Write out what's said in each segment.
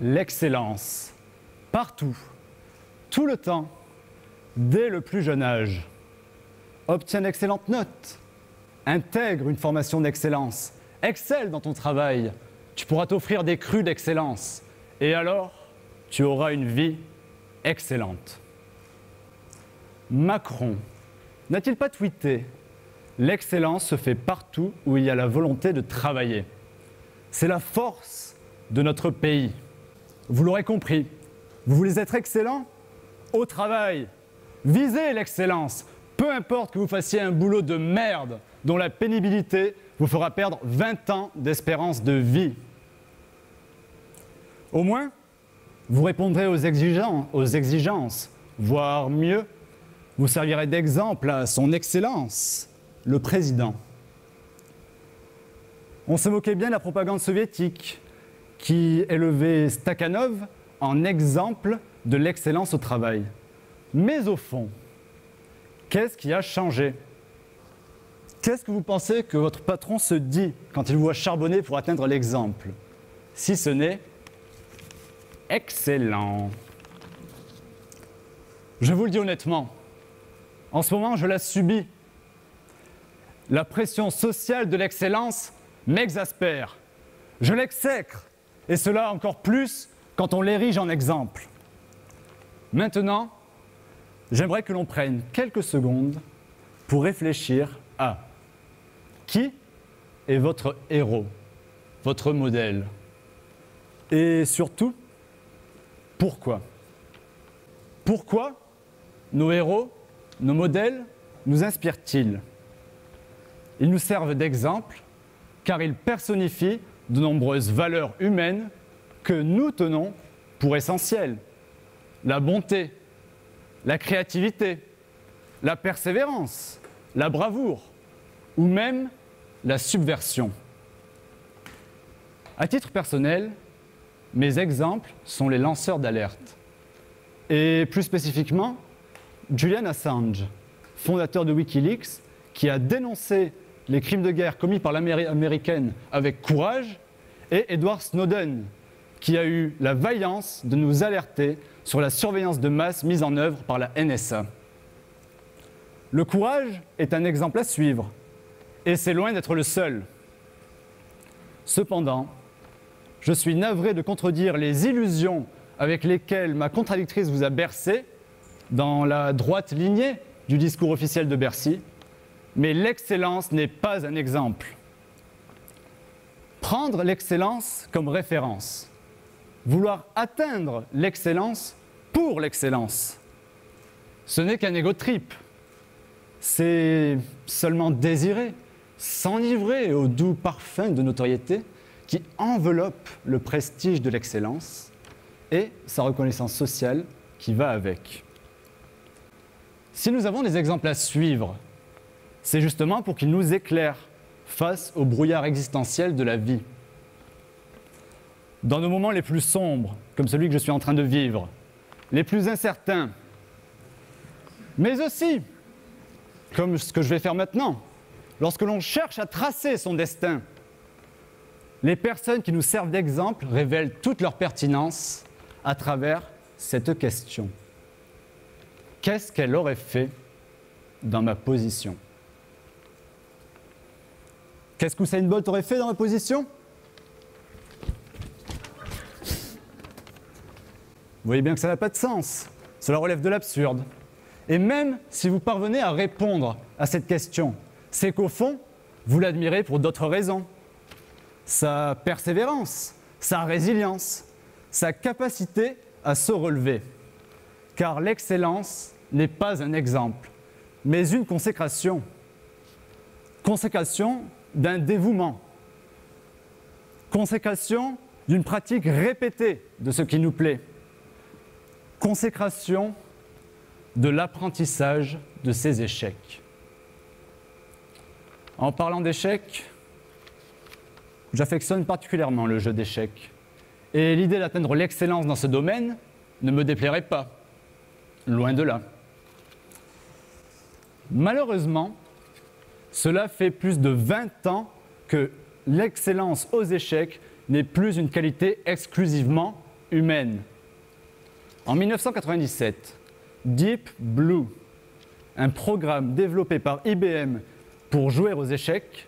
l'excellence. Partout, tout le temps, dès le plus jeune âge. Obtiens d'excellentes notes. Intègre une formation d'excellence. Excelle dans ton travail. Tu pourras t'offrir des crus d'excellence. Et alors, tu auras une vie excellente. Macron n'a-t-il pas tweeté « L'excellence se fait partout où il y a la volonté de travailler ». C'est la force de notre pays. Vous l'aurez compris, vous voulez être excellent? Au travail, visez l'excellence. Peu importe que vous fassiez un boulot de merde dont la pénibilité vous fera perdre 20 ans d'espérance de vie. Au moins, vous répondrez aux exigences, voire mieux, vous servirez d'exemple à son Excellence, le Président. On se moquait bien de la propagande soviétique, qui élevait Stakhanov en exemple de l'excellence au travail. Mais au fond, qu'est-ce qui a changé? Qu'est-ce que vous pensez que votre patron se dit quand il vous voit charbonner pour atteindre l'exemple? Si ce n'est excellent. Je vous le dis honnêtement, en ce moment je la subis. La pression sociale de l'excellence m'exaspère. Je l'exècre, et cela encore plus quand on l'érige en exemple. Maintenant, j'aimerais que l'on prenne quelques secondes pour réfléchir à qui est votre héros, votre modèle, et surtout, pourquoi? Pourquoi nos héros, nos modèles nous inspirent-ils? Ils nous servent d'exemple car ils personnifient de nombreuses valeurs humaines que nous tenons pour essentielles. La bonté, la créativité, la persévérance, la bravoure ou même la subversion. À titre personnel, mes exemples sont les lanceurs d'alerte. Et plus spécifiquement, Julian Assange, fondateur de Wikileaks, qui a dénoncé les crimes de guerre commis par l'armée américaine avec courage, et Edward Snowden, qui a eu la vaillance de nous alerter sur la surveillance de masse mise en œuvre par la NSA. Le courage est un exemple à suivre, et c'est loin d'être le seul. Cependant, je suis navré de contredire les illusions avec lesquelles ma contradictrice vous a bercé dans la droite lignée du discours officiel de Bercy, mais l'excellence n'est pas un exemple. Prendre l'excellence comme référence, vouloir atteindre l'excellence pour l'excellence, ce n'est qu'un ego trip. C'est seulement désirer, s'enivrer au doux parfum de notoriété qui enveloppe le prestige de l'excellence et sa reconnaissance sociale qui va avec. Si nous avons des exemples à suivre, c'est justement pour qu'ils nous éclairent face au brouillard existentiel de la vie. Dans nos moments les plus sombres, comme celui que je suis en train de vivre, les plus incertains, mais aussi, comme ce que je vais faire maintenant, lorsque l'on cherche à tracer son destin, les personnes qui nous servent d'exemple révèlent toute leur pertinence à travers cette question. Qu'est-ce qu'elle aurait fait dans ma position? Qu'est-ce qu'Usain Bolt aurait fait dans ma position? Vous voyez bien que ça n'a pas de sens. Cela relève de l'absurde. Et même si vous parvenez à répondre à cette question, c'est qu'au fond, vous l'admirez pour d'autres raisons. Sa persévérance, sa résilience, sa capacité à se relever. Car l'excellence n'est pas un exemple, mais une consécration. Consécration d'un dévouement. Consécration d'une pratique répétée de ce qui nous plaît. Consécration de l'apprentissage de ses échecs. En parlant d'échecs, j'affectionne particulièrement le jeu d'échecs. Et l'idée d'atteindre l'excellence dans ce domaine ne me déplairait pas. Loin de là. Malheureusement, cela fait plus de 20 ans que l'excellence aux échecs n'est plus une qualité exclusivement humaine. En 1997, Deep Blue, un programme développé par IBM pour jouer aux échecs,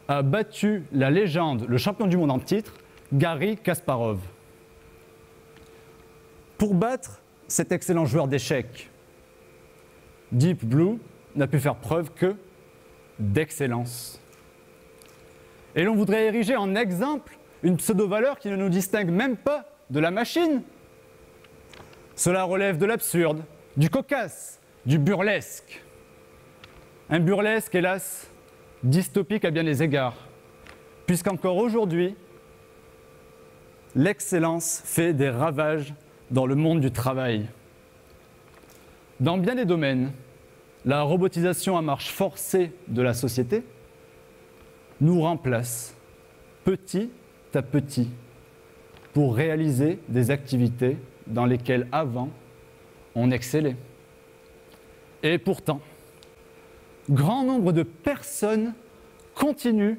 a battu la légende, le champion du monde en titre, Garry Kasparov. Pour battre cet excellent joueur d'échecs, Deep Blue n'a pu faire preuve que d'excellence. Et l'on voudrait ériger en exemple une pseudo-valeur qui ne nous distingue même pas de la machine. Cela relève de l'absurde, du cocasse, du burlesque. Un burlesque, hélas, dystopique à bien des égards, puisqu'encore aujourd'hui, l'excellence fait des ravages dans le monde du travail. Dans bien des domaines, la robotisation à marche forcée de la société nous remplace petit à petit pour réaliser des activités dans lesquelles avant on excellait. Et pourtant, grand nombre de personnes continuent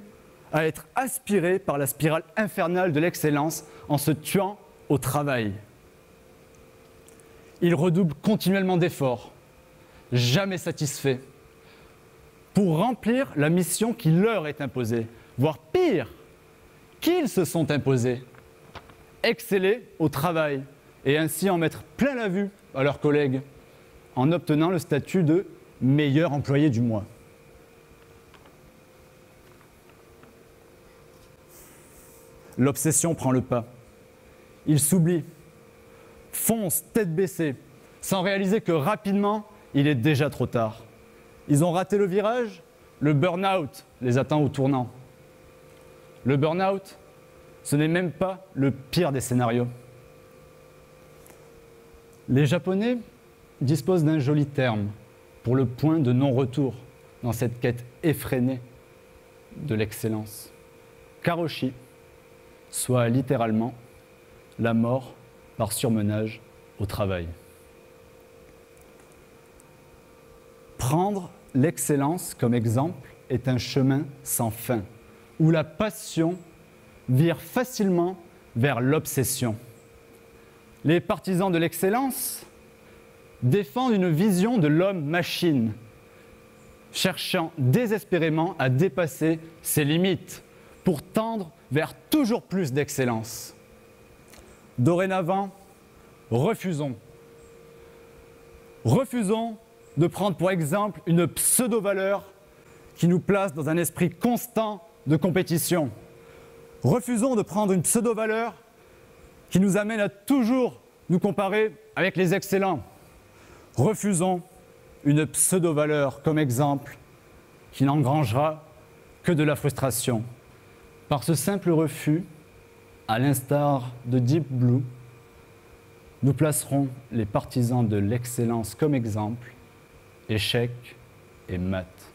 à être aspirées par la spirale infernale de l'excellence en se tuant au travail. Ils redoublent continuellement d'efforts, jamais satisfaits, pour remplir la mission qui leur est imposée, voire pire, qu'ils se sont imposés, exceller au travail et ainsi en mettre plein la vue à leurs collègues en obtenant le statut de meilleur employé du mois. L'obsession prend le pas. Ils s'oublient, foncent tête baissée, sans réaliser que rapidement, il est déjà trop tard. Ils ont raté le virage, le burn-out les attend au tournant. Le burn-out, ce n'est même pas le pire des scénarios. Les Japonais disposent d'un joli terme pour le point de non-retour dans cette quête effrénée de l'excellence. Karoshi, soit littéralement la mort par surmenage au travail. Prendre l'excellence comme exemple est un chemin sans fin, où la passion vire facilement vers l'obsession. Les partisans de l'excellence défendent une vision de l'homme-machine, cherchant désespérément à dépasser ses limites pour tendre vers toujours plus d'excellence. Dorénavant, refusons de prendre pour exemple une pseudo-valeur qui nous place dans un esprit constant de compétition. Refusons de prendre une pseudo-valeur qui nous amène à toujours nous comparer avec les excellents. Refusons une pseudo-valeur comme exemple qui n'engrangera que de la frustration. Par ce simple refus, à l'instar de Deep Blue, nous placerons les partisans de l'excellence comme exemple, échec et maths.